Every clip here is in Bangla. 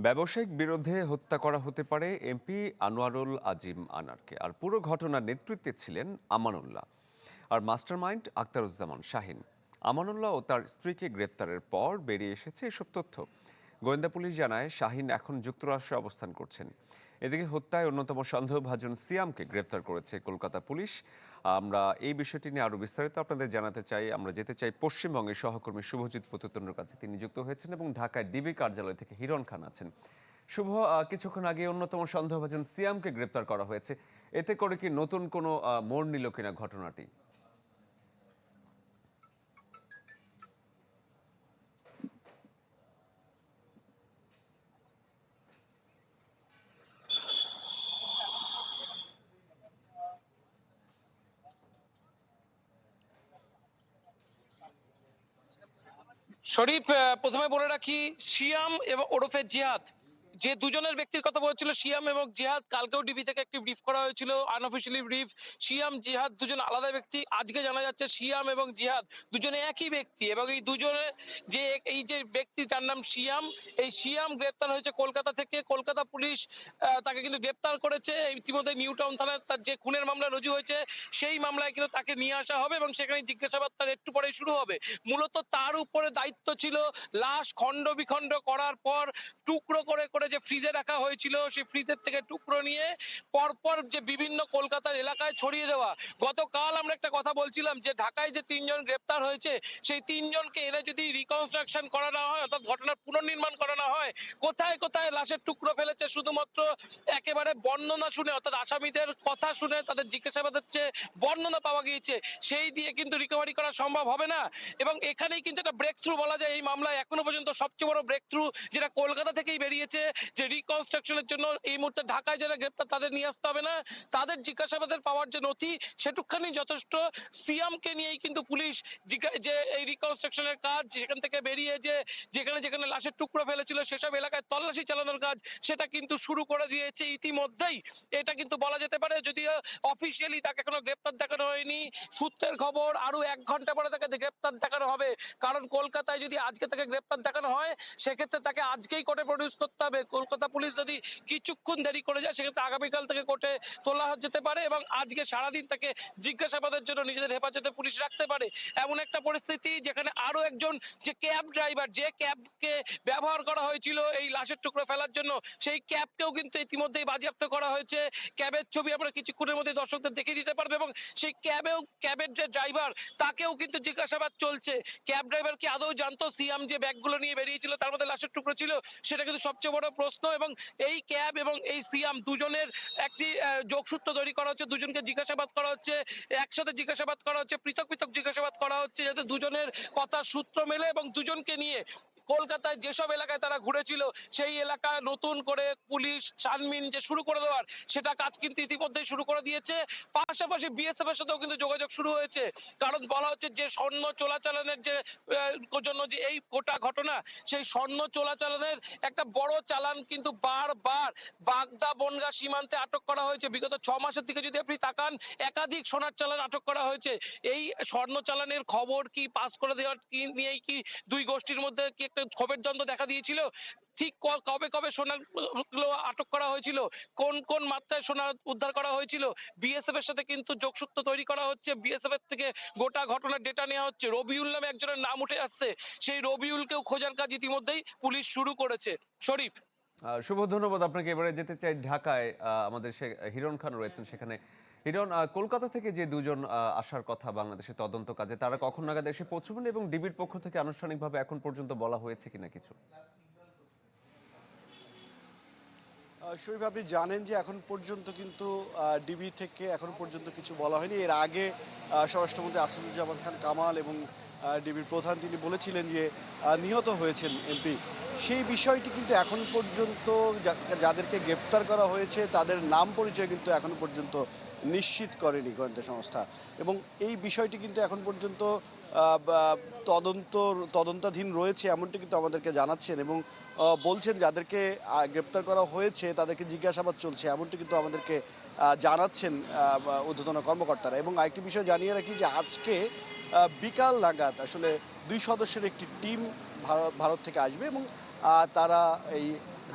ব্যবসায়িক বিরোধে হত্যা করা হতে পারে এমপি আনোয়ারুল আজিম আনারকে। আর পুরো ঘটনার নেতৃত্বে ছিলেন আমানুল্লাহ আর মাস্টারমাইন্ড আখতারুজ্জামান শাহিন। আমানুল্লাহ ও তার স্ত্রীকে গ্রেপ্তারের পর বেরিয়ে এসেছে এসব তথ্য। গোয়েন্দা পুলিশ জানায় শাহিন এখন যুক্তরাষ্ট্রে অবস্থান করছেন। এদিকে হত্যায় অন্যতম সন্দেহভাজন সিয়ামকে গ্রেপ্তার করেছে কলকাতা পুলিশ। আমরা এই বিষয়টি নিয়ে আরো বিস্তারিত আপনাদের জানাতে চাই। আমরা যেতে চাই পশ্চিমবঙ্গের সহকর্মী শুভজিৎ পুততুন্ডর কাছে। তিনি যুক্ত হয়েছেন এবং ঢাকায় ডিবি কার্যালয় থেকে হিরণ খান আছেন। শুভ, কিছুক্ষণ আগে অন্যতম সন্দেহভাজন সিয়ামকে গ্রেপ্তার করা হয়েছে। এতে করে কি নতুন কোনো মোড় নিল কিনা ঘটনাটি? শরীফ, প্রথমে বলে রাখি, সিয়াম এবং ওরফে জিহাদ, যে দুজনের ব্যক্তির কথা বলেছিল সিয়াম এবং জিহাদ, কালকেও ডিবি থেকে একটি ব্রিফ করা হয়েছিল, আনঅফিসিয়ালি ব্রিফ। সিয়াম জিহাদ দুজন আলাদা ব্যক্তি। আজকে জানা যাচ্ছে সিয়াম এবং জিহাদ দুজনে একই ব্যক্তি, এবং এই দুজনে যে এই যে ব্যক্তি তার নাম সিয়াম, এই সিয়াম গ্রেপ্তার হয়েছে কলকাতা থেকে। কলকাতা পুলিশ তাকে কিন্তু গ্রেপ্তার করেছে। ইতিমধ্যে নিউ টাউন থানায় তার যে খুনের মামলা রুজু হয়েছে, সেই মামলায় কিন্তু তাকে নিয়ে আসা হবে এবং সেখানে জিজ্ঞাসাবাদ তার একটু পরেই শুরু হবে। মূলত তার উপরে দায়িত্ব ছিল লাশ খণ্ড বিখণ্ড করার পর টুকরো করে করে যে ফ্রিজে রাখা হয়েছিল, সেই ফ্রিজের থেকে টুকরো নিয়ে পরপর যে বিভিন্ন কলকাতার এলাকায় ছড়িয়ে দেওয়া। গতকাল আমরা একটা কথা বলছিলাম যে ঢাকায় যে তিনজন গ্রেপ্তার হয়েছে, সেই তিনজনকে এনে যদি রিকনস্ট্রাকশন করা না হয়, অর্থাৎ ঘটনার পুনর্নির্মাণ করা না হয়, কোথায় কোথায় লাশের টুকরো ফেলেছে শুধুমাত্র একেবারে বর্ণনা শুনে, অর্থাৎ আসামিদের কথা শুনে, তাদের জিজ্ঞাসাবাদের চেয়ে বর্ণনা পাওয়া গিয়েছে, সেই দিয়ে কিন্তু রিকভারি করা সম্ভব হবে না। এবং এখানেই কিন্তু একটা ব্রেক থ্রু বলা যায় এই মামলায়। এখনো পর্যন্ত সবচেয়ে বড় ব্রেক থ্রু যেটা কলকাতা থেকেই বেরিয়েছে, যে রিকনস্ট্রাকশনের জন্য এই মুহূর্তে ঢাকায় যারা গ্রেপ্তার তাদের নিয়ে আসতে হবে না, তাদের জিজ্ঞাসাবাদের পাওয়ার যে নথি সেটুকখানি যথেষ্ট। সিয়ামকে নিয়েই কিন্তু পুলিশ যে এই রিকনস্ট্রাকশনের কাজ, সেখান থেকে বেরিয়ে যে যেখানে যেখানে লাশের টুকরো ফেলেছিল সেসব এলাকায় তল্লাশি চালানোর কাজ, সেটা কিন্তু শুরু করে দিয়েছে ইতিমধ্যেই। এটা কিন্তু বলা যেতে পারে, যদিও অফিসিয়ালি তাকে এখনো গ্রেপ্তার দেখানো হয়নি। সূত্রের খবর আরো 1 ঘন্টা পরে তাকে গ্রেপ্তার দেখানো হবে, কারণ কলকাতায় যদি আজকে তাকে গ্রেপ্তার দেখানো হয়, সেক্ষেত্রে তাকে আজকেই কোর্টে প্রডিউস করতে হবে। কলকাতা পুলিশ যদি কিছুক্ষণ দেরি করে যায়, সেক্ষেত্রে আগামীকাল থেকে কোর্টে তোলা যেতে পারে এবং আজকে সারাদিন তাকে জিজ্ঞাসাবাদের জন্য নিজেদের হেফাজতে পুলিশ রাখতে পারে। এমন একটা পরিস্থিতি যেখানে আরো একজন যে ক্যাব ড্রাইভার, যে ক্যাবকে ব্যবহার করা হয়েছিল এই লাশের টুকরো ফেলার জন্য, সেই ক্যাবকেও কিন্তু ইতিমধ্যেই বাজেয়াপ্ত করা হয়েছে। ক্যাবের ছবি আমরা কিছুক্ষণের মধ্যে দর্শকদের দেখে দিতে পারবে, এবং সেই ক্যাবের যে ড্রাইভার, তাকেও কিন্তু জিজ্ঞাসাবাদ চলছে। ক্যাব ড্রাইভার কি আদৌ জানতো সিয়াম যে ব্যাগগুলো নিয়ে বেরিয়েছিল তার মধ্যে লাশের টুকরো ছিল? সেটা কিন্তু সবচেয়ে বড় প্রশ্ন। এবং এই ক্যাব এবং এই সিয়াম দুজনের একটি যোগসূত্র তৈরি করা হচ্ছে, দুজনকে জিজ্ঞাসাবাদ করা হচ্ছে, একসাথে জিজ্ঞাসাবাদ করা হচ্ছে, পৃথক পৃথক জিজ্ঞাসাবাদ করা হচ্ছে, যাতে দুজনের কথা সূত্র মেলে এবং দুজনকে নিয়ে কলকাতায় যেসব এলাকায় তারা ঘুরেছিল সেই এলাকায় নতুন করে পুলিশ ছানবিন যে শুরু করে দেওয়ার, সেটা কাজ কিন্তু ইতিমধ্যে শুরু করে দিয়েছে। পাশাপাশি বিএসএফ এর সাথেও কিন্তু যোগাযোগ শুরু হয়েছে, কারণ বলা হচ্ছে যে স্বর্ণ চোরাচালানের যে জন্য যে এই গোটা ঘটনা, সেই স্বর্ণ চোরাচালানের একটা বড় চালান কিন্তু বারবার বাগদা বনগা সীমান্তে আটক করা হয়েছে। বিগত 6 মাসের দিকে যদি আপনি তাকান, একাধিক সোনার চালান আটক করা হয়েছে। এই স্বর্ণ চালানের খবর কি পাস করে দেওয়ার কি নিয়েই কি দুই গোষ্ঠীর মধ্যে কি একটা ক্ষোভের দ্বন্দ্ব দেখা দিয়েছিল? ঠিক কবে কবে সোনাগুলো আটক করা হয়েছিল, কোন কোন মাত্রায় সোনা উদ্ধার করা হয়েছিল, বিএসএফ এর সাথে কিন্তু যোগসূত্র তৈরি করা হচ্ছে। বিএসএফ এর থেকে গোটা ঘটনার ডেটা নেওয়া হচ্ছে। রবিউল নামে একজনের নাম উঠে আসছে, সেই রবিউলকেও খোঁজার কাজ ইতিমধ্যেই পুলিশ শুরু করেছে। শরীফ, শুভ, ধন্যবাদ আপনাকে। এবারে যেতে চাই ঢাকায়। আমাদের হিরণ খান রয়েছেন সেখানে। হিরণ, কলকাতা থেকে যে দুজন আসার কথা বাংলাদেশে তদন্ত কাজে, তারা কখন নাগাদ এসে পৌঁছবেন এবং ডিবির পক্ষ থেকে আনুষ্ঠানিকভাবে এখন পর্যন্ত বলা হয়েছে কিনা কিছু? শরীফ, আপনি জানেন যে এখন পর্যন্ত কিন্তু ডিবি থেকে এখন পর্যন্ত কিছু বলা হয়নি। এর আগে স্বরাষ্ট্রমন্ত্রী আসাদুজ্জামান খান কামাল এবং ডিবির প্রধান তিনি বলেছিলেন যে নিহত হয়েছেন এমপি। সেই বিষয়টি কিন্তু এখন পর্যন্ত যাদেরকে গ্রেপ্তার করা হয়েছে তাদের নাম পরিচয় কিন্তু এখন পর্যন্ত নিশ্চিত করেনি গোয়েন্দা সংস্থা, এবং এই বিষয়টি কিন্তু এখন পর্যন্ত তদন্তাধীন রয়েছে এমনটি কিন্তু আমাদেরকে জানাচ্ছেন, এবং বলছেন যাদেরকে গ্রেপ্তার করা হয়েছে তাদেরকে জিজ্ঞাসাবাদ চলছে এমনটি কিন্তু আমাদেরকে জানাচ্ছেন ঊর্ধ্বতন কর্মকর্তারা। এবং আরেকটি বিষয় জানিয়ে রাখি যে আজকে বিকাল নাগাদ আসলে 2 সদস্যের একটি টিম ভারত থেকে আসবে, এবং তারা এই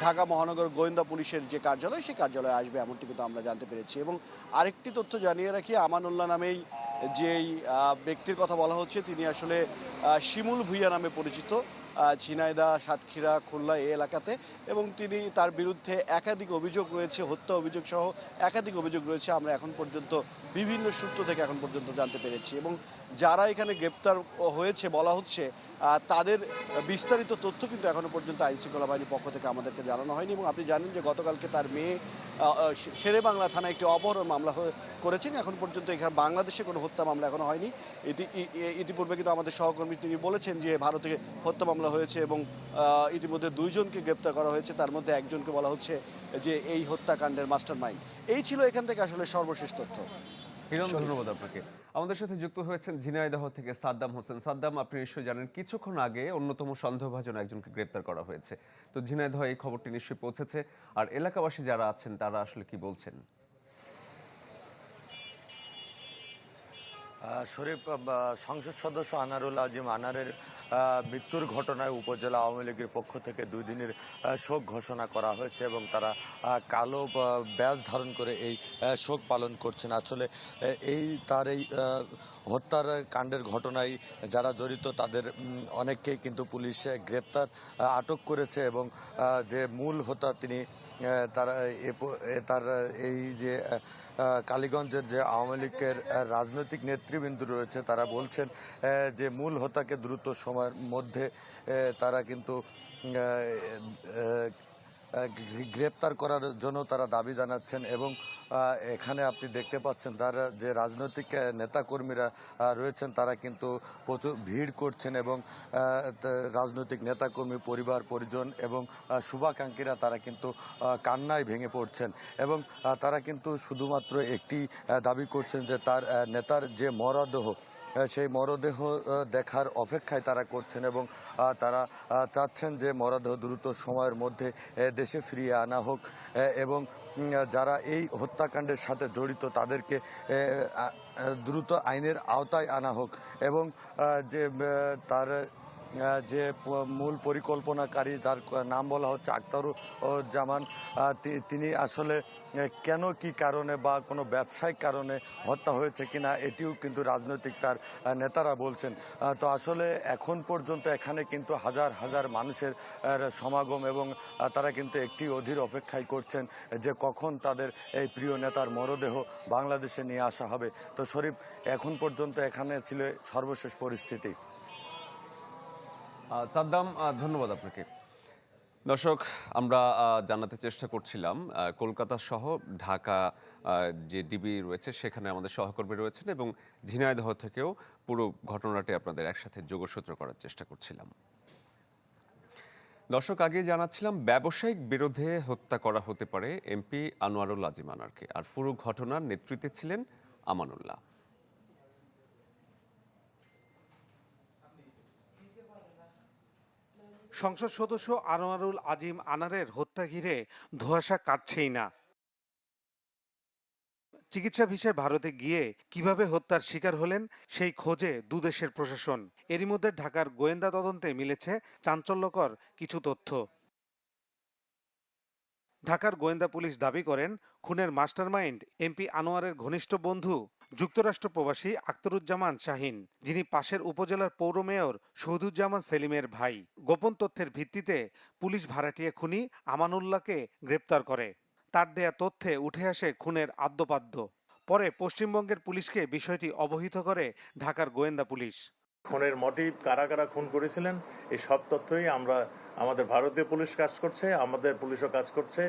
ঢাকা মহানগর গোয়েন্দা পুলিশের যে কার্যালয় সেই কার্যালয়ে আসবে এমনটি কিন্তু আমরা জানতে পেরেছি। এবং আরেকটি তথ্য জানিয়ে রাখি, আমানুল্লাহ নামেই যেই ব্যক্তির কথা বলা হচ্ছে তিনি আসলে শিমুল ভুইয়া নামে পরিচিত, ঝিনাইদহ, সাতক্ষীরা, খুলনা এই এলাকাতে। এবং তার বিরুদ্ধে একাধিক অভিযোগ রয়েছে, হত্যা অভিযোগ সহ একাধিক অভিযোগ রয়েছে, আমরা এখন পর্যন্ত বিভিন্ন সূত্র থেকে এখন পর্যন্ত জানতে পেরেছি। এবং যারা এখানে গ্রেপ্তার হয়েছে বলা হচ্ছে তাদের বিস্তারিত তথ্য কিন্তু এখনো পর্যন্ত আইনশৃঙ্খলা বাহিনীর পক্ষ থেকে আমাদেরকে জানানো হয়নি। এবং আপনি জানেন যে গতকালকে তার মেয়ে শেরে বাংলা থানায় একটি অপহরণ মামলা করেছেন। এখন পর্যন্ত এখানে বাংলাদেশে কোনো হত্যা মামলা এখনো হয়নি। ইতিপূর্বে কিন্তু আমাদের সহকর্মী তিনি বলেছেন যে ভারতে হত্যা মামলা হয়েছে এবং ইতিমধ্যে 2 জনকে গ্রেপ্তার করা হয়েছে, তার মধ্যে একজনকে বলা হচ্ছে যে এই হত্যাকাণ্ডের মাস্টার মাইন্ড। এই ছিল এখান থেকে আসলে সর্বশেষ তথ্য। হিরণ, ধন্যবাদ আপনাকে। আমাদের সাথে যুক্ত হয়েছেন ঝিনাইদহ থেকে সাদ্দাম হোসেন। সাদ্দাম, আপনি নিশ্চয়ই জানেন কিছুক্ষণ আগে অন্যতম সন্দেহভাজন একজনকে গ্রেপ্তার করা হয়েছে। তো ঝিনাইদহ এই খবরটি নিশ্চয়ই পৌঁছেছে, আর এলাকাবাসী যারা আছেন তারা আসলে কি বলছেন? শরীফ, সংসদ সদস্য আনারুল আজিম আনারের মৃত্যুর ঘটনায় উপজেলা আওয়ামী লীগের পক্ষ থেকে 2 দিনের শোক ঘোষণা করা হয়েছে এবং তারা কালো ব্যাজ ধারণ করে এই শোক পালন করছেন। আসলে তার এই হত্যার কাণ্ডের ঘটনায় যারা জড়িত তাদের অনেককেই কিন্তু পুলিশ গ্রেপ্তার আটক করেছে এবং যে মূল হোতা তিনি তার এই যে কালীগঞ্জের যে আওয়ামী লীগের রাজনৈতিক নেতৃবৃন্দ রয়েছে তারা বলছেন যে মূল হোতাকে দ্রুত সময়ের মধ্যে তারা কিন্তু গ্রেপ্তার করার জন্য তারা দাবি জানাচ্ছেন। এবং এখানে আপনি দেখতে পাচ্ছেন তার যে রাজনৈতিক নেতাকর্মীরা রয়েছেন তারা কিন্তু প্রচুর ভিড় করছেন এবং রাজনৈতিক নেতাকর্মী, পরিবার পরিজন এবং শুভাকাঙ্ক্ষীরা তারা কিন্তু কান্নায় ভেঙে পড়ছেন এবং তারা কিন্তু শুধুমাত্র একটি দাবি করছেন যে তার নেতার যে মরদেহ সেই মরদেহ দেখার অপেক্ষায় তারা করছেন এবং তারা চাচ্ছেন যে মরদেহ দ্রুত সময়ের মধ্যে দেশে ফিরিয়ে আনা হোক এবং যারা এই হত্যাকাণ্ডের সাথে জড়িত তাদেরকে দ্রুত আইনের আওতায় আনা হোক এবং যে তার যে মূল পরিকল্পনাকারী যার নাম বলা হচ্ছে আখতারুজ্জামান, তিনি আসলে কেন, কি কারণে বা কোনো ব্যবসায়িক কারণে হত্যা হয়েছে কিনা এটিও কিন্তু রাজনৈতিক তার নেতারা বলছেন। তো আসলে এখন পর্যন্ত এখানে কিন্তু হাজার হাজার মানুষের সমাগম এবং তারা কিন্তু একটি অধীর অপেক্ষায় করছেন যে কখন তাদের এই প্রিয় নেতার মরদেহ বাংলাদেশে নিয়ে আসা হবে। তো শরীফ, এখন পর্যন্ত এখানে ছিল সর্বশেষ পরিস্থিতি। সাদ্দাম, ধন্যবাদ আপনাকে। দর্শক, আমরা জানাতে চেষ্টা করছিলাম কলকাতা সহ ঢাকা যে ডিবি রয়েছে সেখানে আমাদের সহকর্মী রয়েছেন এবং ঝিনাইদহ থেকেও পুরো ঘটনাটি আপনাদের একসাথে যোগসূত্র করার চেষ্টা করছিলাম। দর্শক, আগে জানাচ্ছিলাম ব্যবসায়িক বিরোধে হত্যা করা হতে পারে এমপি আনোয়ারুল আজিম আনারকে, আর পুরো ঘটনার নেতৃত্বে ছিলেন আমানুল্লাহ। সংসদ সদস্য আনোয়ারুল আজিম আনারের হত্যা ঘিরে ধোঁয়াশা কাটছেই না। চিকিৎসা ভিসায় ভারতে গিয়ে কিভাবে হত্যার শিকার হলেন সেই খোঁজে দুদেশের প্রশাসন। এরই মধ্যে ঢাকার গোয়েন্দা তদন্তে মিলেছে চাঞ্চল্যকর কিছু তথ্য। ঢাকার গোয়েন্দা পুলিশ দাবি করেন খুনের মাস্টারমাইন্ড এমপি আনোয়ারের ঘনিষ্ঠ বন্ধু যুক্তরাষ্ট্র প্রবাসী আখতারুজ্জামান শাহিন, যিনি পাশের উপজেলার পৌর মেয়র শহীদুজ্জামান সেলিমের ভাই। গোপন তথ্যের ভিত্তিতে পুলিশ ভাড়াটিয়া খুনি আমানুল্লাহকে গ্রেপ্তার করে। তার দেয়া তথ্যে উঠে আসে খুনের আদ্যপাদ্য। পরে পশ্চিমবঙ্গের পুলিশকে বিষয়টি অবহিত করে ঢাকার গোয়েন্দা পুলিশ। খুনের মোটিভ, কারা কারা খুন করেছিলেন, এই সব তথ্যই আমাদের ভারতীয় পুলিশ কাজ করছে, আমাদের পুলিশও কাজ করছে।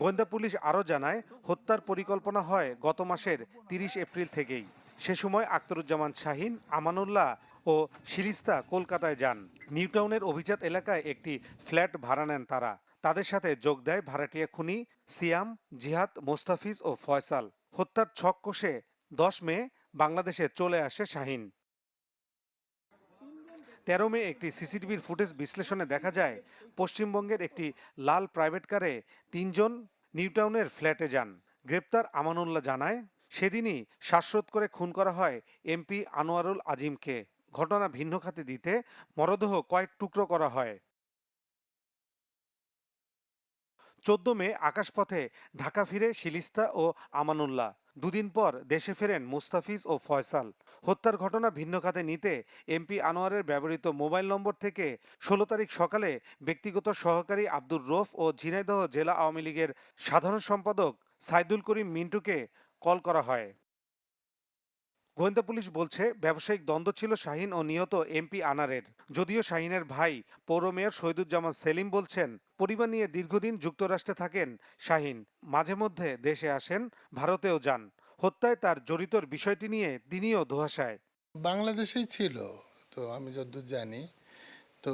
গোয়েন্দা পুলিশ আরও জানায় হত্যার পরিকল্পনা হয় গত মাসের 30 এপ্রিল থেকেই। সে সময় আখতারুজ্জামান শাহিন, আমানুল্লাহ ও শিরিস্তা কলকাতায় যান। নিউটাউনের অভিজাত এলাকায় একটি ফ্ল্যাট ভাড়া নেন তারা। তাদের সাথে যোগ দেয় ভাড়াটিয়া খুনি সিয়াম, জিহাদ, মোস্তাফিজ ও ফয়সাল। হত্যার ছক কষে 10 মে বাংলাদেশে চলে আসে শাহিন। 13 মে একটি সিসিটিভির ফুটেজ বিশ্লেষণে দেখা যায় পশ্চিমবঙ্গের একটি লাল প্রাইভেট কারে 3 জন নিউটাউনের ফ্ল্যাটে যান। গ্রেপ্তার আমানুল্লাহ জানায় সেদিনই শ্বাসরোধ করে খুন করা হয় এমপি আনোয়ারুল আজিমকে। ঘটনা ভিন্ন খাতে দিতে মরদেহ কয়েক টুকরো করা হয়। 14 মে আকাশপথে ঢাকা ফিরে শিলিস্তা ও আমানুল্লাহ। দুদিন পর দেশে ফেরেন মুস্তাফিজ ও ফয়সাল। হত্যার ঘটনা ভিন্ন খাতে নিতে এমপি আনোয়ারের ব্যবহৃত মোবাইল নম্বর থেকে 16 তারিখ সকালে ব্যক্তিগত সহকারী আব্দুর রৌফ ও ঝিনাইদহ জেলা আওয়ামী লীগের সাধারণ সম্পাদক সাইদুল করিম মিন্টুকে কল করা হয়। গোয়েন্দা পুলিশ বলছে ব্যবসায়িক দ্বন্দ্ব ছিল শাহিন ও নিহত এমপি আনারের। যদিও শাহিনের ভাই পৌর মেয়র শহীদুজ্জামান সেলিম বলছেন, পরিবার নিয়ে দীর্ঘদিন যুক্তরাষ্ট্রে থাকেন শাহিন, মাঝে মধ্যে দেশে আসেন, ভারতেও যান। হত্যায় তার জড়িতর বিষয়টি নিয়ে তিনিও ধোঁয়াশায়। বাংলাদেশেই ছিল, তো আমি যতদূর জানি। তো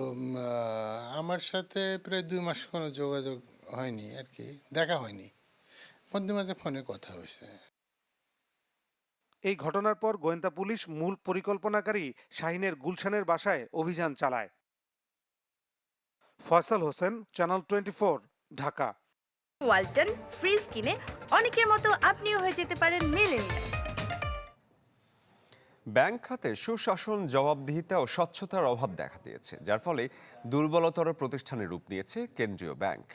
আমার সাথে প্রায় 2 মাস কোনো যোগাযোগ হয়নি আর কি, দেখা হয়নি, মধ্যে মাঝে ফোনে কথা হয়েছে। এই ঘটনার পর গোয়েন্দা পুলিশ মূল পরিকল্পনাকারী শাহিনের গুলশানের বাসায় অভিযান চালায়। ফয়সাল হোসেন, চ্যানেল 24, ঢাকা। ওয়ালটন ফ্রিজ কিনে অনেকের মতো আপনিও হয়ে যেতে পারেন মিলেনিয়াল। ব্যাংক খাতে সুশাসন, জবাবদিহিতা ও স্বচ্ছতার অভাব দেখা দিয়েছে, যার ফলে দুর্বলতর প্রতিষ্ঠানে রূপ নিয়েছে কেন্দ্রীয় ব্যাংক।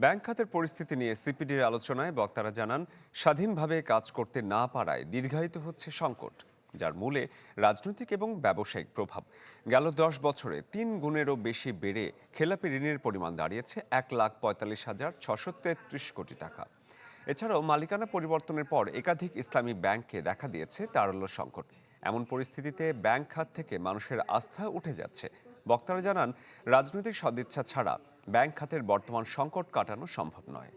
ব্যাংক খাতের পরিস্থিতি নিয়ে সিপিডির আলোচনায় বক্তারা জানান, স্বাধীনভাবে কাজ করতে না পারায় দীর্ঘায়িত হচ্ছে সংকট, যার মূলে রাজনৈতিক এবং ব্যবসায়িক প্রভাব। গেল 10 বছরে 3 গুণেরও বেশি বেড়ে খেলাপি ঋণের পরিমাণ দাঁড়িয়েছে 1,45,633 কোটি টাকা। এছাড়াও মালিকানা পরিবর্তনের পর একাধিক ইসলামী ব্যাংকে দেখা দিয়েছে তারল্য সংকট। এমন পরিস্থিতিতে ব্যাংক খাত থেকে মানুষের আস্থা উঠে যাচ্ছে। বক্তারা জানান, রাজনৈতিক সদিচ্ছা ছাড়া ব্যাংক খাতের বর্তমান সংকট কাটানো সম্ভব নয়।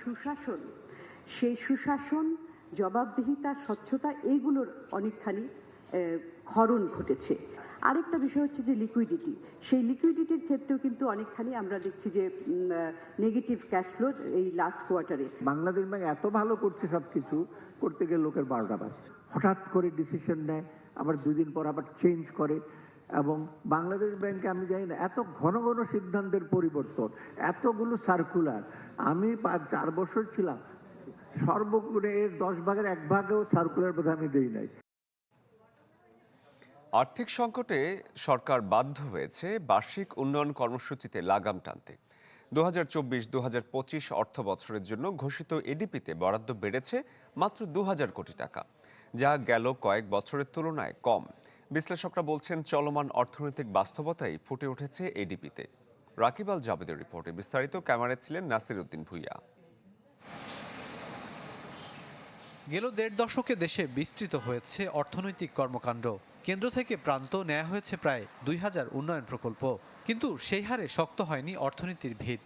সুশাসন, সেই সুশাসন, জবাবদিহিতা, স্বচ্ছতা, এইগুলোর অনেকখানি ক্ষরণ ঘটেছে। আরেকটা বিষয় হচ্ছে যে লিকুইডিটি, সেই লিকুইডিটির ক্ষেত্রেও কিন্তু অনেকখানি আমরা দেখছি যে নেগেটিভ ক্যাশ ফ্লো এই লাস্ট কোয়ার্টারে। বাংলাদেশ ব্যাংক এত ভালো করছে, সবকিছু করতে গিয়ে লোকের 12টা বাজছে। হঠাৎ করে ডিসিশন নেয়, আবার 2 দিন পর আবার চেঞ্জ করে। এবং বাংলাদেশ ব্যাংকে আমি জানি না, এত ঘন ঘন সিদ্ধান্তের পরিবর্তন, এতগুলো সার্কুলার। আমি 4 বছর ছিলাম, সর্বগুণে এর 10 ভাগের 1 ভাগেও সার্কুলার বোধহয় আমি দেই নাই। আর্থিক সংকটে সরকার বাধ্য হয়েছে বার্ষিক উন্নয়ন কর্মসূচিতে লাগাম টানতে। 2024-2025 অর্থ বছরের জন্য ঘোষিত এডিপিতে বরাদ্দ বেড়েছে মাত্র 2000 কোটি টাকা, যা গেল কয়েক বছরের তুলনায় কম। বিশ্লেষকরা বলছেন, চলমান অর্থনৈতিক বাস্তবতাই ফুটে উঠেছে এডিপিতে। রাকিব আল জাবেদের রিপোর্টে বিস্তারিত। ক্যামেরায় ছিলেন নাসির উদ্দিন ভুইয়া। গেল 1.5 দশকে দেশে বিস্তৃত হয়েছে অর্থনৈতিক কর্মকাণ্ড। কেন্দ্র থেকে প্রান্ত নেওয়া হয়েছে প্রায় 2000 উন্নয়ন প্রকল্প, কিন্তু সেই হারে শক্ত হয়নি অর্থনীতির ভিত।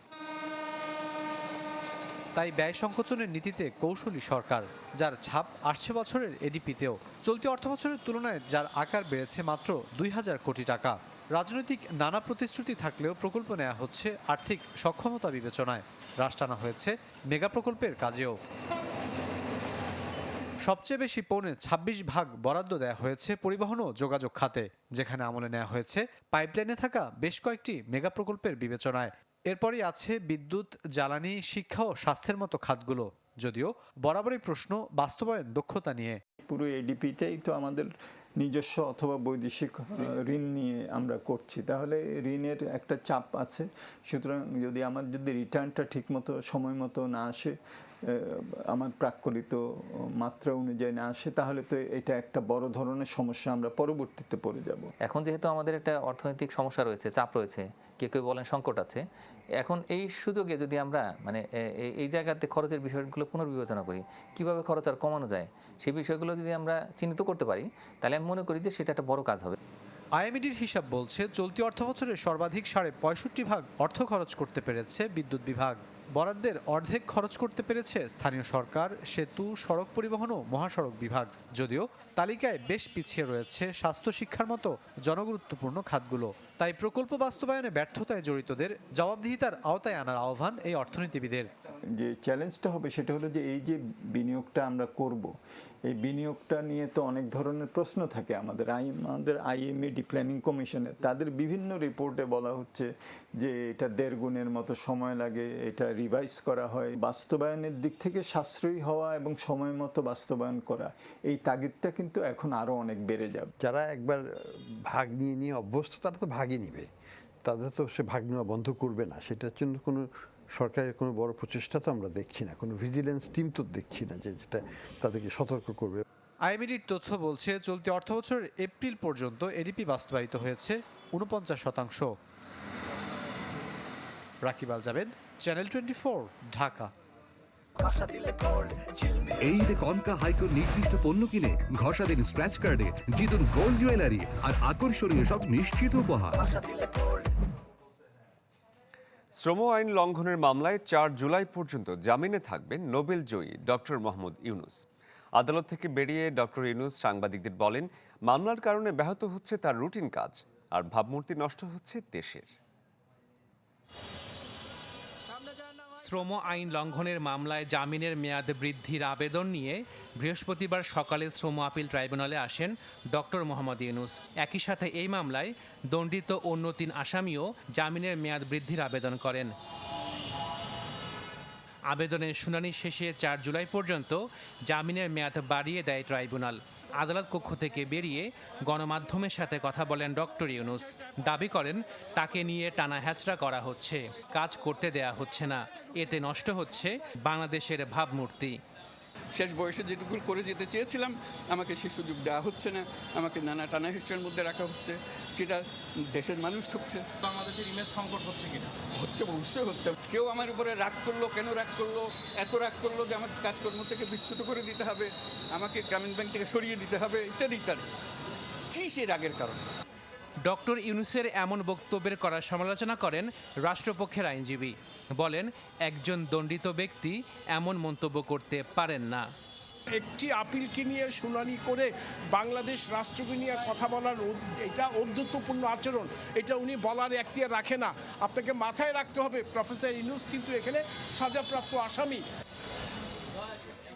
তাই ব্যয় সংকোচনের নীতিতে কৌশলী সরকার, যার ছাপ আসছে বছরের এডিপিতেও। চলতি অর্থবছরের তুলনায় যার আকার বেড়েছে মাত্র 2000 কোটি টাকা। রাজনৈতিক নানা প্রতিশ্রুতি থাকলেও প্রকল্প নেওয়া হচ্ছে আর্থিক সক্ষমতা বিবেচনায়। রাশ টানা হয়েছে মেগা প্রকল্পের কাজেও। সবচেয়ে বেশি 26.5% বরাদ্দ দেওয়া হয়েছে পরিবহন ও যোগাযোগ খাতে, যেখানে আমলে নেওয়া হয়েছে পাইপলাইনে থাকা বেশ কয়েকটি মেগা প্রকল্পের বিবেচনায়। এরপরই আছে বিদ্যুৎ, জ্বালানি, শিক্ষা ও স্বাস্থ্যের মতো খাতগুলো, যদিও বরাবরই প্রশ্ন বাস্তবায়ন দক্ষতা নিয়ে। পুরো এডিপিটাই তো আমাদের নিজস্ব অথবা বৈদেশিক ঋণ নিয়ে আমরা করছি, তাহলে ঋণের একটা চাপ আছে। সুতরাং যদি রিটার্নটা ঠিকমতো সময় মতো না আসে, আমার প্রাক্কলিত মাত্রা অনুযায়ী না আসে, তাহলে তো এটা একটা বড় ধরনের সমস্যা আমরা পরবর্তীতে পড়ে যাব। এখন যেহেতু আমাদের একটা অর্থনৈতিক সমস্যা রয়েছে, চাপ রয়েছে, কেউ কেউ বলেন সংকট আছে, এখন এই সুযোগে যদি আমরা এই জায়গাতে খরচের বিষয়গুলো পুনর্বিবেচনা করি, কিভাবে খরচ আর কমানো যায়, সেই বিষয়গুলো যদি আমরা চিহ্নিত করতে পারি, তাহলে আমি মনে করি যে সেটা একটা বড় কাজ হবে। আইএমডির হিসাব বলছে, চলতি অর্থবছরে সর্বাধিক 65% অর্থ খরচ করতে পেরেছে বিদ্যুৎ বিভাগ। বরাদ্দের অর্ধেক খরচ করতে পেরেছে স্থানীয় সরকার, সেতু, সড়ক পরিবহন ও মহাসড়ক বিভাগ। যদিও তালিকায় বেশ পিছিয়ে রয়েছে স্বাস্থ্য, শিক্ষার মতো জনগুরুত্বপূর্ণ খাতগুলো। তাই প্রকল্প বাস্তবায়নে ব্যর্থতায় জড়িতদের জবাবদিহিতার আওতায় আনার আহ্বান এই অর্থনীতিবিদের। যে চ্যালেঞ্জটা হবে সেটা হলো যে এই যে বিনিয়োগটা আমরা করব, এই বিনিয়োগটা নিয়ে তো অনেক ধরনের প্রশ্ন থাকে। আমাদের আইএমএডি প্ল্যানিং কমিশনে তাদের বিভিন্ন রিপোর্টে বলা হচ্ছে যে এটা 1.5 গুণের মতো সময় লাগে, এটা রিভাইজ করা হয়। বাস্তবায়নের দিক থেকে সাশ্রয়ী হওয়া এবং সময় মতো বাস্তবায়ন করা, এই তাগিদটা কিন্তু এখন আরও অনেক বেড়ে যাবে। যারা একবার ভাগ নিয়ে অভ্যস্ত, তারা তো ভাগই নিবে। তাদের তো সে ভাগ নেওয়া বন্ধ করবে না, সেটার জন্য কোনো সরকারের কোনো বড় প্রচেষ্টা তো আমরা দেখছি না, কোনো ভিজিলেন্স টিম তো দেখছি না যে যেটা তাদেরকে সতর্ক করবে। আইএমডির তথ্য বলছে চলতি অর্থবছরের এপ্রিল পর্যন্ত এডিপি বাস্তবায়িত হয়েছে 49%। রাকিব আল জাবেদ, চ্যানেল 24, ঢাকা। এই ঈদে কনকা হাইকোর নির্দিষ্ট পণ্য কিনে ঘষা দিন স্ক্র্যাচ কার্ডে, জিতুন গোল্ড জুয়েলারি আর আকর্ষণীয় সব নিশ্চিত উপহার। শ্রম আইন লঙ্ঘনের মামলায় 4 জুলাই পর্যন্ত জামিনে থাকবেন নোবেল জয়ী ডক্টর মোহাম্মদ ইউনূস। আদালত থেকে বেরিয়ে ডক্টর ইউনূস সাংবাদিকদের বলেন, মামলার কারণে ব্যাহত হচ্ছে তার রুটিন কাজ, আর ভাবমূর্তি নষ্ট হচ্ছে দেশের। শ্রম আইন লঙ্ঘনের মামলায় জামিনের মেয়াদ বৃদ্ধির আবেদন নিয়ে বৃহস্পতিবার সকালে শ্রম আপিল ট্রাইব্যুনালে আসেন ডক্টর মোহাম্মদ ইউনূস। একই সাথে এই মামলায় দণ্ডিত অন্য 3 আসামিও জামিনের মেয়াদ বৃদ্ধির আবেদন করেন। আবেদনের শুনানি শেষে 4 জুলাই পর্যন্ত জামিনের মেয়াদ বাড়িয়ে দেয় ট্রাইব্যুনাল। আদালত কক্ষ থেকে বেরিয়ে গণমাধ্যমের সাথে কথা বলেন ডক্টর ইউনূস। দাবি করেন তাকে নিয়ে টানা হ্যাচড়া করা হচ্ছে, কাজ করতে দেয়া হচ্ছে না, এতে নষ্ট হচ্ছে বাংলাদেশের ভাবমূর্তি। শেষ বয়সে যেটুকু করে যেতে চেয়েছিলাম আমাকে সে সুযোগ দেওয়া হচ্ছে না, আমাকে নানা টানা হিস্ট্রির মধ্যে রাখা হচ্ছে, সেটা দেশের মানুষ ঠকছে। বাংলাদেশের ইমেজ সংকট হচ্ছে কিনা? হচ্ছে, অবশ্যই হচ্ছে। কেউ আমার উপরে রাগ করলো, কেন রাগ করলো, এত রাগ করলো যে আমাকে কাজকর্ম থেকে বিচ্যুত করে দিতে হবে, আমাকে গ্রামীণ ব্যাংক থেকে সরিয়ে দিতে হবে, ইত্যাদি ইত্যাদি। কী সেই রাগের কারণ? ডক্টর ইউনূসের এমন বক্তব্যের কড়া সমালোচনা করেন রাষ্ট্রপক্ষের আইনজীবী। বলেন, একজন দণ্ডিত ব্যক্তি এমন মন্তব্য করতে পারেন না। একটি আপিলকে নিয়ে শুনানি করে বাংলাদেশ রাষ্ট্রকে নিয়ে কথা বলার এটা ঔদ্ধত্যপূর্ণ আচরণ, এটা উনি বলার এখতিয়ার রাখে না। আপনাকে মাথায় রাখতে হবে প্রফেসর ইউনূস কিন্তু এখানে সাজাপ্রাপ্ত আসামি।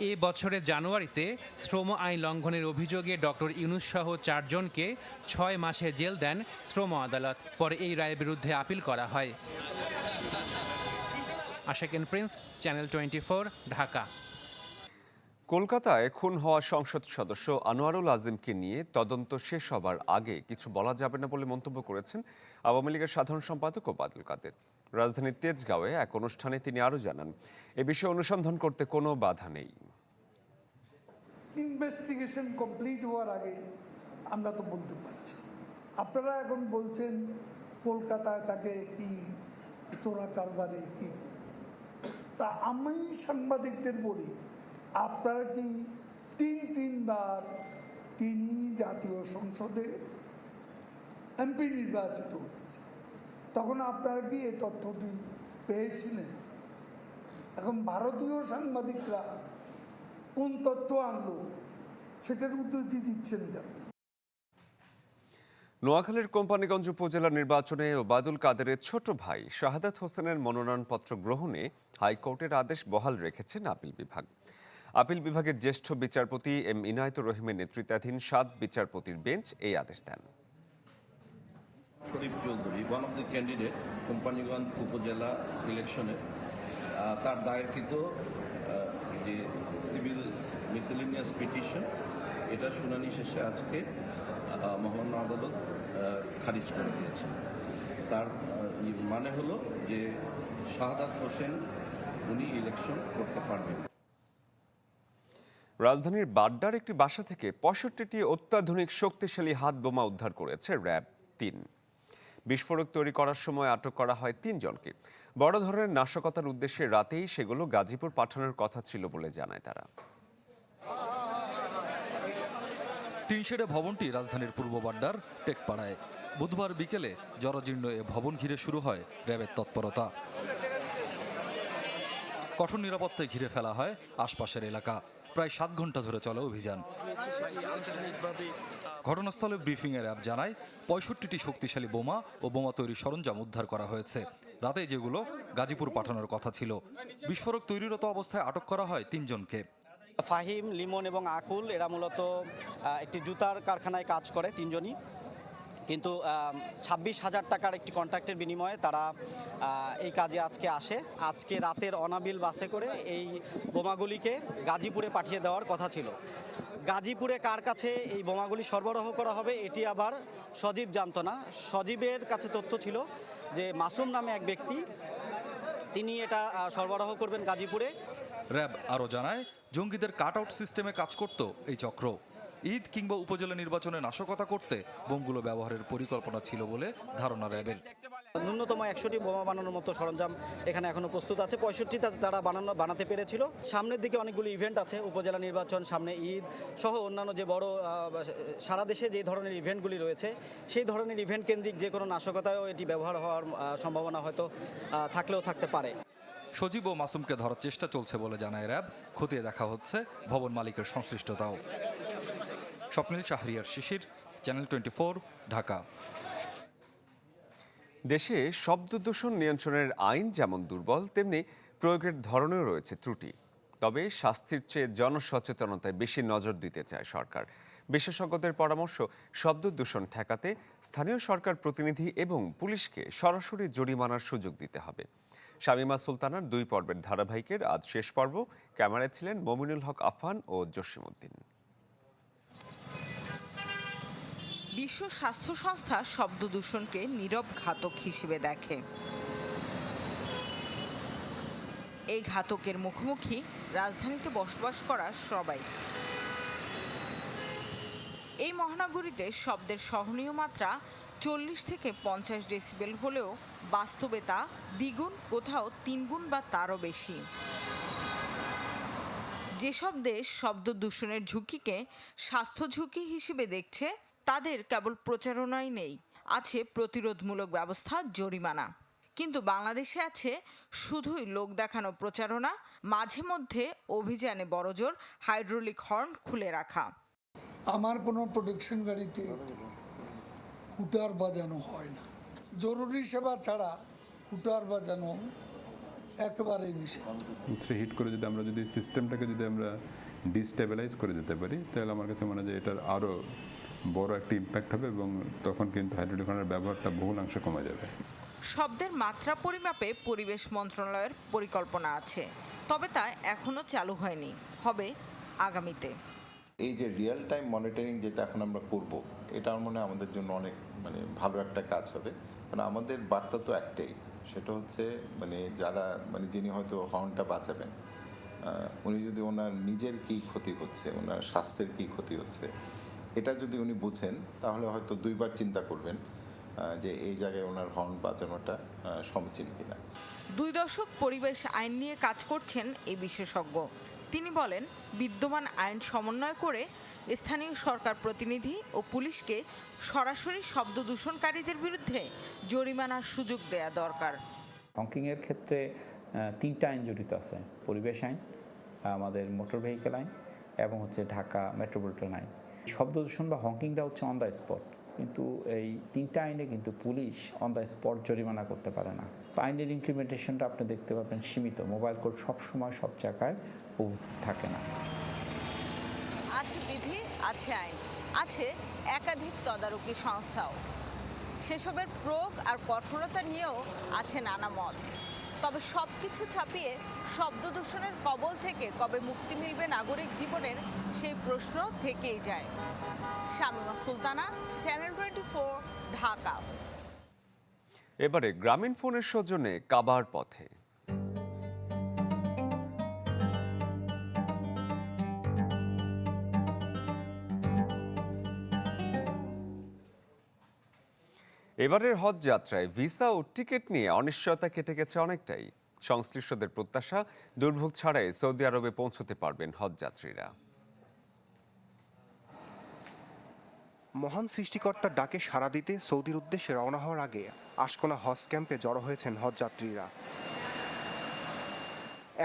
এ বছরের জানুয়ারিতে শ্রম আইন লঙ্ঘনের অভিযোগে ডক্টর ইউনূস সহ 4 জনকে 6 মাসে জেল দেন শ্রম আদালত। পরে এই রায়ের বিরুদ্ধে আপিল করা হয়। আশাকিন প্রিন্স, চ্যানেল 24, ঢাকা। কলকাতায় খুন হওয়া সংসদ সদস্য আনোয়ারুল আজিমকে নিয়ে তদন্ত শেষ হবার আগে কিছু বলা যাবে না বলে মন্তব্য করেছেন আওয়ামী লীগের সাধারণ সম্পাদক ওবায়দুল কাদের। রাজধানীর তেজগাঁওয়ে এক অনুষ্ঠানে তিনি আরও জানান, এ বিষয়ে অনুসন্ধান করতে কোনো বাধা নেই। ইনভেস্টিগেশন কমপ্লিট হওয়ার আগে আমরা তো বলতে পারছি। আপনারা এখন বলছেন কলকাতায় তাকে কি চোরা কারবারে কি, তা আমি সাংবাদিকদের বলি, আপনারা কি 3বার তিনি জাতীয় সংসদে এমপি নির্বাচিত হয়েছে, তখন আপনারা কি এই তথ্যটি পেয়েছিলেন? এখন ভারতীয় সাংবাদিকরা কোন তথ্য আনলো সেটার উদ্ধৃতি দিচ্ছেন কেন? নোয়াখালীর কোম্পানীগঞ্জ উপজেলা নির্বাচনে ওবায়দুল কাদেরের ছোট ভাই শাহাদাত হোসেনের মনোনয়নপত্র গ্রহণে হাইকোর্টের আদেশ বহাল রেখেছেন আপিল বিভাগ। আপিল বিভাগের জ্যেষ্ঠ বিচারপতি এম ইনায়েতুর রহিমের নেতৃত্বাধীন 7 বিচারপতির বেঞ্চ এই আদেশ দেন। Sharif Chowdhury, one of the candidate Companiganj উপজেলা ইলেকশনে, তার দায়েরকৃত যে সিভিল মিসেলেনিয়াস পিটিশন, এটা শুনানি শেষে আজকে মহামান্য আদালত খারিজ করে দিয়েছে। তার মানে হলো যে শাহাদাত হোসেন উনি ইলেকশন করতে পারবেন। রাজধানীর বাড্ডার একটি বাসা থেকে 65টি অত্যাধুনিক শক্তিশালী হাত বোমা উদ্ধার করেছে র্যাব 3। বিস্ফোরক তৈরি করার সময় আটক করা হয় 3 জনকে। বড় ধরনের নাশকতার উদ্দেশ্যে রাতেই সেগুলো গাজীপুর পাঠানোর কথা ছিল বলে জানায় তারা। টিনশেডে ভবনটি রাজধানীর পূর্ব বাড্ডার টেকপাড়ায়। বুধবার বিকেলে জরাজীর্ণ এ ভবন ঘিরে শুরু হয় র্যাবের তৎপরতা। কঠোর নিরাপত্তায় ঘিরে ফেলা হয় আশপাশের এলাকা। প্রায় 7 ঘন্টা ধরে চলে অভিযান। ঘটনাস্থলে ব্রিফিংয়ে র্যাব জানায় 65টি শক্তিশালী বোমা ও বোমা তৈরির সরঞ্জাম উদ্ধার করা হয়েছে। রাতে যেগুলো গাজীপুর পাঠানোর কথা ছিল। বিস্ফোরক তৈরিরত অবস্থায় আটক করা হয় 3 জনকে। ফাহিম, লিমন এবং আকুল, এরা মূলত একটি জুতার কারখানায় কাজ করে 3 জনই। কিন্তু 26,000 টাকার একটি কন্ট্রাক্টের বিনিময়ে তারা এই কাজে আজকে আসে। আজকে রাতের অনাবিল বাসে করে এই বোমাগুলিকে গাজীপুরে পাঠিয়ে দেওয়ার কথা ছিল। গাজীপুরে কার কাছে এই বোমাগুলি সরবরাহ করা হবে এটি আবার সজীব জানতো না। সজীবের কাছে তথ্য ছিল যে মাসুম নামে এক ব্যক্তি, তিনি এটা সরবরাহ করবেন গাজীপুরে। র্যাব আরও জানায়, জঙ্গিদের কাট আউট সিস্টেমে কাজ করত এই চক্র। ঈদ কিংবা উপজেলা নির্বাচনে নাশকতা করতে বোমগুলো ব্যবহারের পরিকল্পনা ছিল বলে ধারণা র্যাবের। ন্যূনতম 100টি বোমা বানানোর মতো সরঞ্জাম এখানে এখনো প্রস্তুত আছে। 65টা তারা বানাতে পেরেছিল। সামনের দিকে অনেকগুলো ইভেন্ট আছে, উপজেলা নির্বাচন, সামনে ঈদ সহ অন্যান্য যে বড় সারা দেশে যে ধরনের ইভেন্টগুলি রয়েছে সেই ধরনের ইভেন্ট কেন্দ্রিক যে কোনো নাশকতায়ও এটি ব্যবহার হওয়ার সম্ভাবনা হয়তো থাকলেও থাকতে পারে। সজীব ও মাসুমকে ধরার চেষ্টা চলছে বলে জানায় র্যাব। খতিয়ে দেখা হচ্ছে ভবন মালিকের সংশ্লিষ্টতাও। স্বপ্নিল শাহরিয়ার শিশির, চ্যানেল 24, ঢাকা। দেশে শব্দ দূষণ নিয়ন্ত্রণের আইন যেমন দুর্বল, তেমনি প্রয়োগের ধরনেও রয়েছে ত্রুটি। তবে শাস্তির চেয়ে জনসচেতনতায় বেশি নজর দিতে চায় সরকার। বিশেষজ্ঞদের পরামর্শ, শব্দ দূষণ ঠেকাতে স্থানীয় সরকার প্রতিনিধি এবং পুলিশকে সরাসরি জরিমানার সুযোগ দিতে হবে। শামীমা সুলতানার 2 পর্বের ধারাবাহিকের আজ শেষ পর্ব। ক্যামেরায় ছিলেন মমিনুল হক আফান ও জসিমউদ্দিন। বিশ্ব স্বাস্থ্য সংস্থা শব্দ দূষণকে নীরব ঘাতক হিসেবে দেখে। এই ঘাতকের মুখোমুখি রাজধানীতে বসবাস করা সবাই। এই মহানগরীতে শব্দের সহনীয় মাত্রা 40 থেকে 50 ডেসিবেল হলেও বাস্তবে তা দ্বিগুণ, কোথাও 3 গুণ বা তারও বেশি। যেসব দেশ শব্দ দূষণের ঝুঁকিকে স্বাস্থ্য ঝুঁকি হিসেবে দেখছে, তাদের কেবল প্রচারণাই নেই, আছে প্রতিরোধমূলক ব্যবস্থা, জরিমানা। কিন্তু বাংলাদেশে আছে শুধুই লোক দেখানো প্রচারণা, মাঝে মধ্যে অভিযানে বড়জোর হাইড্রোলিক হর্ন খুলে রাখা। আমার কোনো প্রোটেকশন গাড়িতে হুটার বাজানো হয় না। জরুরি সেবা ছাড়া হুটার বাজানো একেবারেই নিষেধ। উৎসে হিট করে আমরা যদি সিস্টেমটাকে আমরা ডিস্টেবিলাইজ করে দিতে পারি, তাহলে আমার কাছে মনে হয় যে এটার আরও বড় একটা ইম্প্যাক্ট হবে এবং তখন কিন্তু হাইড্রোলিক হর্নের ব্যবহারটা বহুলাংশে কমে যাবে। শব্দের মাত্রা পরিমাপে পরিবেশ মন্ত্রণালয়ের পরিকল্পনা আছে, তবে তা এখনো চালু হয়নি, হবে আগামীতে। এই যে রিয়েল টাইম মনিটরিং যেটা এখন আমরা করব, এটা মনে হয় আমাদের জন্য অনেক ভালো একটা কাজ হবে। কারণ আমাদের বার্তা তো একটাই, সেটা হচ্ছে যারা যিনি হয়তো হর্নটা বাঁচাবেন, উনি যদি ওনার নিজের কী ক্ষতি হচ্ছে, ওনার স্বাস্থ্যের কী ক্ষতি হচ্ছে, এটা যদি উনি বুঝেন, তাহলে হয়তো 2 বার চিন্তা করবেন যে এই জায়গায় ওনার হর্ন বাজানোটা সমীচীন কিনা। 2 দশক পরিবেশ আইন নিয়ে কাজ করছেন এই বিশেষজ্ঞ। তিনি বলেন, বিদ্যমান আইন সমন্বয় করে স্থানীয় সরকার প্রতিনিধি ও পুলিশকে সরাসরি শব্দ দূষণকারীদের বিরুদ্ধে জরিমানার সুযোগ দেয়া দরকার। হংকিংয়ের ক্ষেত্রে 3টা আইন জড়িত আছে, পরিবেশ আইন, আমাদের মোটর ভেহিকেল আইন এবং ঢাকা মেট্রোপলিটন আইন। শব্দ দূষণ বা হংকিংটা হচ্ছে অন দ্য স্পট, কিন্তু এই 3টা আইনে কিন্তু পুলিশ অন দ্য স্পট জরিমানা করতে পারে না। আইনের ইমপ্লিমেন্টেশনটা আপনি দেখতে পাবেন সীমিত, মোবাইল কোড সবসময় সব জায়গায় উপস্থিত থাকে না। আছে বিধি, আছে আইন, আছে একাধিক তদারকি সংস্থাও। সেসবের প্রয়োগ আর কঠোরতা নিয়েও আছে নানা মত। তবে সব কিছু ছাপিয়ে শব্দ দূষণের কবল থেকে কবে মুক্তি মিলবে নাগরিক জীবনের, সেই প্রশ্ন থেকেই যায়। শামীমা সুলতানা, চ্যানেল 24, ঢাকা। এবারে গ্রামীণ ফোনের সৌজন্যে কাবার পথে। এবারের হজ যাত্রায় ভিসা ও টিকিট নিয়ে অনিশ্চয়তা কেটে গেছে অনেকটাই। সংশ্লিষ্টদের প্রত্যাশা, দুর্ভোগ ছাড়াই সৌদি আরবে পৌঁছতে পারবেন হজ যাত্রীরা। মহান সৃষ্টিকর্তার ডাকে সাড়া দিতে সৌদির উদ্দেশ্যে রওনা হওয়ার আগে আশকোনা হজ ক্যাম্পে জড়ো হয়েছেন হজ যাত্রীরা।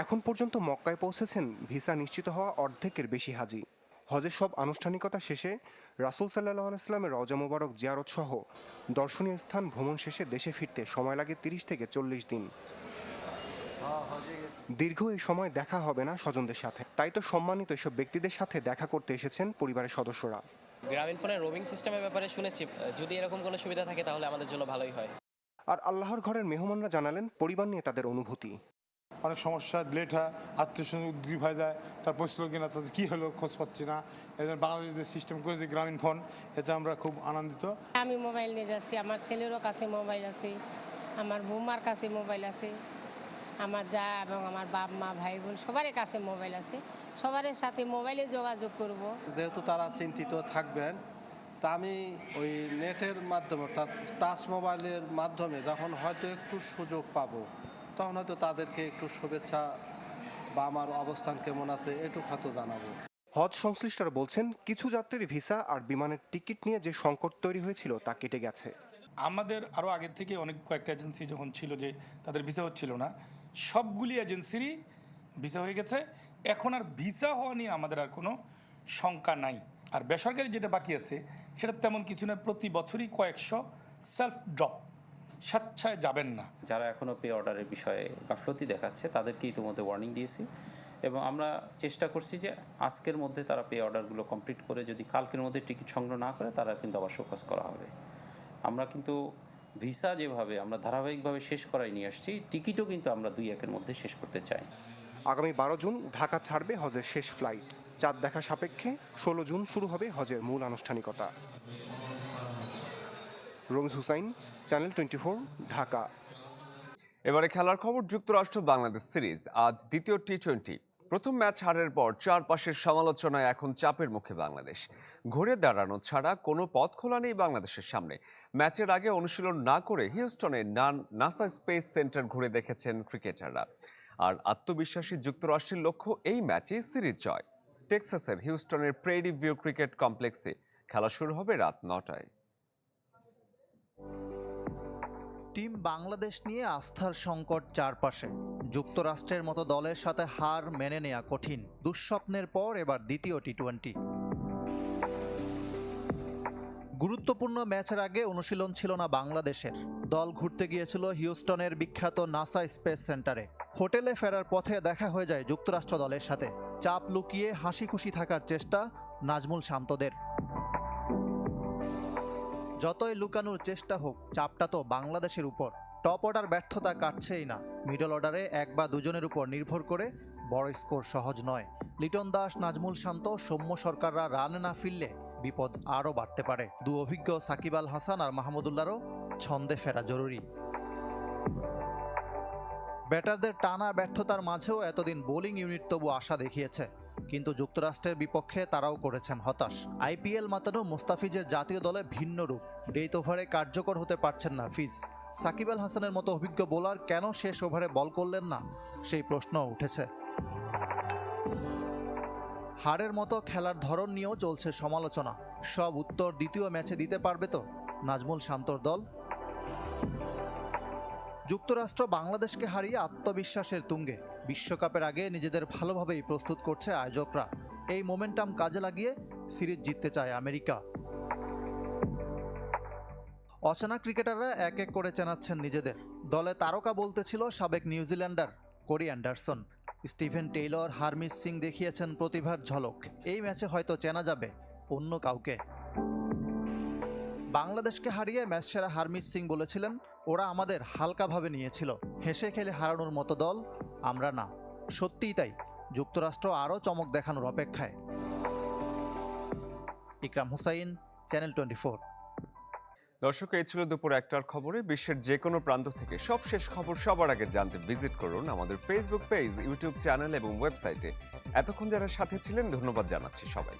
এখন পর্যন্ত মক্কায় পৌঁছেছেন ভিসা নিশ্চিত হওয়া অর্ধেকের বেশি হাজি। হজের সব আনুষ্ঠানিকতা শেষে রাসূল সাল্লাল্লাহু আলাইহি ওয়াসাল্লামের রওজা মুবারক জিয়ারত সহ দর্শনীয় স্থান ভ্রমণ শেষে দেশে ফিরতে সময় লাগে 30 থেকে 40 দিন। দীর্ঘ এই সময় দেখা হবে না স্বজনদের সাথে, তাই তো সম্মানিত এসব ব্যক্তিদের সাথে দেখা করতে এসেছেন পরিবারের সদস্যরা। গ্রামীণ ফোনের রোমিং সিস্টেমের ব্যাপারে শুনেছি, যদি এরকম কোনো সুবিধা থাকে তাহলে আমাদের জন্য ভালোই হয়। আর আল্লাহর ঘরের মেহমানরা জানালেন পরিবার নিয়ে তাদের অনুভূতি। অনেক সমস্যা লেট হয়, আত্মীয় উদ্গ্রীব হয়ে যায়, তার পৌঁছলো কিনা, তাদের কী হলো খোঁজ পাচ্ছি না। এই জন্য বাংলাদেশ যে সিস্টেম করেছে গ্রামীণ ফোন, এতে আমরা খুব আনন্দিত। আমি মোবাইল নিয়ে যাচ্ছি, আমার ছেলেরও কাছে মোবাইল আছে, আমার বৌমার কাছে মোবাইল আছে, আমার যা এবং আমার বাপ মা ভাই বোন সবারই কাছে মোবাইল আছে, সবার সাথে মোবাইলে যোগাযোগ করব। যেহেতু তারা চিন্তিত থাকবেন, তা আমি ওই নেটের মাধ্যমে অর্থাৎ টাচ মোবাইলের মাধ্যমে যখন হয়তো একটু সুযোগ পাবো, তখন হয়তো তাদেরকে একটু শুভেচ্ছা বা আমার অবস্থান কেমন আছে এটুকু হয়তো জানাবো। হজ সংশ্লিষ্টরা বলছেন কিছু যাত্রীর ভিসা আর বিমানের টিকিট নিয়ে যে সংকট তৈরি হয়েছিল তা কেটে গেছে। আমাদের আরও আগের থেকে অনেক কয়েকটা এজেন্সি যখন ছিল যে তাদের ভিসা হচ্ছিল না, সবগুলি এজেন্সিরই ভিসা হয়ে গেছে। এখন আর ভিসা হওয়া নিয়ে আমাদের আর কোনো শঙ্কা নাই। আর বেসরকারি যেটা বাকি আছে সেটা তেমন কিছু না, প্রতি বছরই কয়েকশো সেলফ ড্রপ, স্বেচ্ছায় যাবেন না। যারা এখনও পে অর্ডারের বিষয়ে গাফলতি দেখাচ্ছে তাদেরকে ইতিমধ্যে ওয়ার্নিং দিয়েছি এবং আমরা চেষ্টা করছি যে আজকের মধ্যে তারা পে অর্ডারগুলো কমপ্লিট করে যদি কালকের মধ্যে টিকিট সংগ্রহ না করে তারা কিন্তু আবার শোকজ করা হবে। আমরা কিন্তু ভিসা যেভাবে আমরা ধারাবাহিকভাবে শেষ করাই নিয়ে আসছি, টিকিটও কিন্তু আমরা 2-1-এর মধ্যে শেষ করতে চাই। আগামী 12 জুন ঢাকা ছাড়বে হজের শেষ ফ্লাইট। চাঁদ দেখা সাপেক্ষে 16 জুন শুরু হবে হজের মূল আনুষ্ঠানিকতা। রমিজ হুসাইন, চ্যানেল 24, ঢাকা। এবারে খেলার খবর। যুক্তরাষ্ট্র বাংলাদেশ সিরিজ আজ দ্বিতীয় টি20। প্রথম ম্যাচ হারের পর চারপাশের সমালোচনায় এখন চাপের মুখে বাংলাদেশ। ঘুরে দাঁড়ানো ছাড়া কোনো পথ খোলা নেই বাংলাদেশের সামনে। ম্যাচের আগে অনুশীলন না করে হিউস্টনে নাসা স্পেস সেন্টার ঘুরে দেখেছেন ক্রিকেটাররা। আর আত্মবিশ্বাসী যুক্তরাষ্ট্রের লক্ষ্য এই ম্যাচে সিরিজ জয়। টেক্সাসের হিউস্টনের প্রেরি ভিউ ক্রিকেট কমপ্লেক্সে খেলা শুরু হবে রাত 9টায়। টিম বাংলাদেশ নিয়ে আস্থার সংকট চারপাশে। যুক্তরাষ্ট্রের মতো দলের সাথে হার মেনে নেওয়া কঠিন। দুঃস্বপ্নের পর এবার দ্বিতীয় টি20। গুরুত্বপূর্ণ ম্যাচের আগে অনুশীলন ছিল না বাংলাদেশের। দল ঘুরতে গিয়েছিল হিউস্টনের বিখ্যাত নাসা স্পেস সেন্টারে। হোটেলে ফেরার পথে দেখা হয়ে যায় যুক্তরাষ্ট্র দলের সাথে। চাপ লুকিয়ে হাসি খুশি থাকার চেষ্টা নাজমুল শান্তদের। যতই লুকানোর চেষ্টা হোক, চাপটা তো বাংলাদেশের উপর। টপ অর্ডার ব্যর্থতা কাটছেই না। মিডল অর্ডারে 1 বা 2 জনের উপর নির্ভর করে বড় স্কোর সহজ নয়। লিটন দাস, নাজমুল শান্ত, সৌম্য সরকাররা রান না ফিরলে বিপদ আরও বাড়তে পারে। দু অভিজ্ঞ সাকিব আল হাসান আর মাহমুদুল্লাহরও ছন্দে ফেরা জরুরি। ব্যাটারদের টানা ব্যর্থতার মাঝেও এতদিন বোলিং ইউনিট তবু আশা দেখিয়েছে, কিন্তু যুক্তরাষ্ট্রের বিপক্ষে তারাও করেছেন হতাশ। আইপিএল মাতানো মুস্তাফিজের জাতীয় দলে ভিন্ন রূপ। ডেথ ওভারে কার্যকর হতে পারছেন না ফিজ। সাকিব আল হাসানের মতো অভিজ্ঞ বোলার কেন শেষ ওভারে বল করলেন না, সেই প্রশ্ন উঠেছে। হারের মতো খেলার ধরন নিয়েও চলছে সমালোচনা। সব উত্তর দ্বিতীয় ম্যাচে দিতে পারবে তো নাজমুল শান্তর দল? যুক্তরাষ্ট্র বাংলাদেশকে হারিয়ে আত্মবিশ্বাসের তুঙ্গে। বিশ্বকাপের আগে নিজেদের ভালোভাবেই প্রস্তুত করছে আয়োজকরা। এই মোমেন্টাম কাজে লাগিয়ে সিরিজ জিততে চায় আমেরিকা। অচেনা ক্রিকেটাররা এক এক করে চেনাচ্ছেন নিজেদের। দলে তারকা বলতে ছিল সাবেক New Zealander Corey Anderson. Steven Taylor, Harmeet Singh দেখিয়েছেন প্রতিভার ঝলক। এই ম্যাচে হয়তো চেনা যাবে অন্য কাউকে। বাংলাদেশকে হারিয়ে ম্যাচ সেরা হারমিস সিং বলেছিলেন, ওরা আমাদের হালকাভাবে নিয়েছিল, হেসে খেলে হারানোর মতো দল আমরা না। সত্যিই তাই, যুক্তরাষ্ট্র আরও চমক দেখানোর অপেক্ষায়। ইকরাম হুসাইন, চ্যানেল 24। দর্শক, এই ছিল দুপুর 1টার খবরে। বিশ্বের যে কোনো প্রান্ত থেকে সবশেষ খবর সবার আগে জানতে ভিজিট করুন আমাদের ফেসবুক পেজ, ইউটিউব চ্যানেল এবং ওয়েবসাইটে। এতক্ষণ যারা সাথে ছিলেন ধন্যবাদ জানাচ্ছি সবাই।